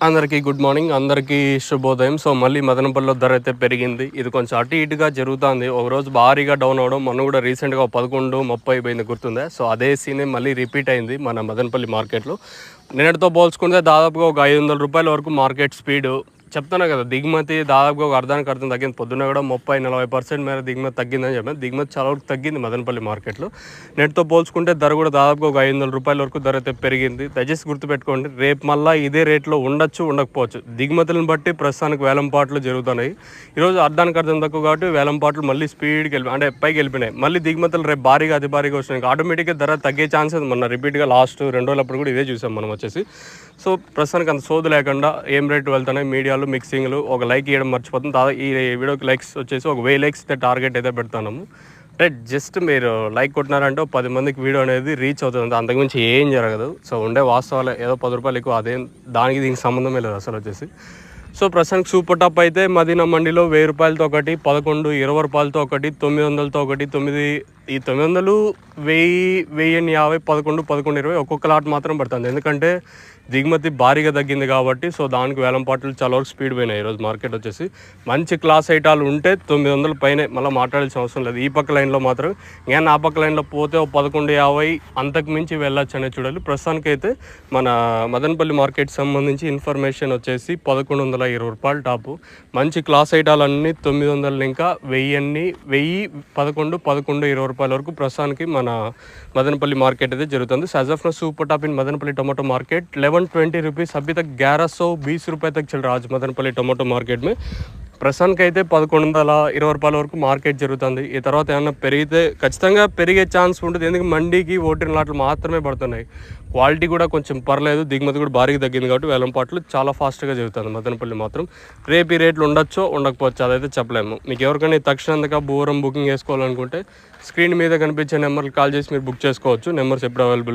అందరికీ good morning, అందరికీ శుభోదయం. సో మళ్ళీ మదనపల్లిలో ధర అయితే పెరిగింది. ఇది కొంచెం అటు ఇటుగా జరుగుతుంది. ఒకరోజు భారీగా డౌన్ అవ్వడం, మొన్న కూడా రీసెంట్గా 11:30 పోయింది, గుర్తుందా? సో అదే సీనే మళ్ళీ రిపీట్ అయింది మన మదనపల్లి మార్కెట్లో. నిన్నటితో పోల్చుకుంటే దాదాపుగా ఒక 500 రూపాయల వరకు మార్కెట్ స్పీడ్. చెప్తున్నా కదా, దిగుమతి దాదాపుగా ఒక అర్ధానికి అర్థం తగ్గింది. పొద్దున్న కూడా 30-40% మేర దిగుమతి తగ్గిందని చెప్పాను. దిగుమతి చాలా వరకు తగ్గింది మదనపల్లి మార్కెట్లో. నెట్తో పోల్చుకుంటే ధర కూడా దాదాపుగా ఒక 500 రూపాయల వరకు ధర అయితే పెరిగింది. దయచేసి గుర్తుపెట్టుకోండి, రేపు మళ్ళీ ఇదే రేట్లో ఉండొచ్చు, ఉండకపోవచ్చు. దిగుమతులను బట్టి ప్రస్తుతానికి వేలంపాట్లు జరుగుతున్నాయి. ఈరోజు అర్ధానికి అర్థం తక్కువ కాబట్టి వేలంపాట్లు మళ్ళీ స్పీడ్కి అంటే పైకి వెళ్ళిపోయినాయి. మళ్ళీ దిగుమతులు రేపు భారీగా అతి భారీగా వచ్చినాయి. ఆటోమేటిక్గా ధర తగ్గే ఛాన్సెస్ మొన్న రిపీట్గా లాస్ట్ 2 రోజులప్పుడు కూడా ఇదే చూసాం మనం వచ్చేసి. సో ప్రస్తుతానికి అంత సోదు లేకుండా ఏం రేటు వెళ్తున్నాయి, మీడియాలు మిక్సింగ్లు. ఒక లైక్ ఇవ్వడం మర్చిపోతుంది. ఈ వీడియోకి లైక్స్ వచ్చేసి ఒక 1000 లైక్స్ అయితే టార్గెట్ అయితే పెడుతున్నాము. అంటే జస్ట్ మీరు లైక్ కొట్టినారంటే 10 మందికి వీడియో అనేది రీచ్ అవుతుంది, అంతకుమించి ఏం జరగదు. సో ఉండే వాస్తవాలు ఏదో 10 రూపాయలు ఎక్కువ, అదేం దానికి దీనికి సంబంధమే లేదు అసలు వచ్చేసి. సో ప్రస్తుతానికి సూపర్ టాప్ అయితే మదీనా మండిలో 1000 రూపాయలతో ఒకటి, 11, 20 రూపాయలతో ఒకటి, 900తో ఒకటి, 9. ఈ 900, 1000, 1050, 11, 1120 ఒక్కొక్క లాట్ మాత్రం పడుతుంది. ఎందుకంటే దిగుమతి భారీగా తగ్గింది కాబట్టి. సో దానికి వేలంపాట్లు చాలా వరకు స్పీడ్ పోయినాయి ఈరోజు మార్కెట్ వచ్చేసి. మంచి క్లాస్ ఐటాలు ఉంటే 900 పైనే, మళ్ళీ మాట్లాడాల్సిన అవసరం లేదు. ఈ పక్క లైన్లో మాత్రం ఇంకా ఆ పక్క లైన్లో పోతే 1150 అంతకు మించి వెళ్ళొచ్చు అనేది చూడాలి. ప్రస్తుతానికి అయితే మన మదనపల్లి మార్కెట్ సంబంధించి ఇన్ఫర్మేషన్ వచ్చేసి 1120 రూపాయలు టాపు. మంచి క్లాస్ ఐటాలన్నీ 900, ఇంకా 1000, 11, 20 రూపాయల వరకు ప్రస్తుతానికి మన मदनपल्ली मार्केट है जरूरत है। As of now super top in Madanapalle tomato market 1120 rupees अभी तक 1120 रुपये तक चल रहा है आज मदनपल्ली टोमेटो मार्केट में। ప్రస్తుతానికి అయితే 1120 రూపాయల వరకు మార్కెట్ జరుగుతుంది. ఈ తర్వాత ఏమన్నా పెరిగితే ఖచ్చితంగా పెరిగే ఛాన్స్ ఉంటుంది, ఎందుకంటే మండీకి ఓటిన లాట్లు మాత్రమే పడుతున్నాయి. క్వాలిటీ కూడా కొంచెం పర్లేదు, దిగుమతి కూడా భారీగా తగ్గింది కాబట్టి వేలంపాట్లు చాలా ఫాస్ట్గా జరుగుతుంది మదనపల్లి మాత్రం. రేపు ఈ రేట్లు ఉండొచ్చో ఉండకపోవచ్చు, అదైతే చెప్పలేము. మీకు ఎవరికైనా తక్షణంగా బూరం బుకింగ్ చేసుకోవాలనుకుంటే స్క్రీన్ మీద కనిపించే నెంబర్కి కాల్ చేసి మీరు బుక్ చేసుకోవచ్చు. నెంబర్స్ ఎప్పుడు అవైలబుల్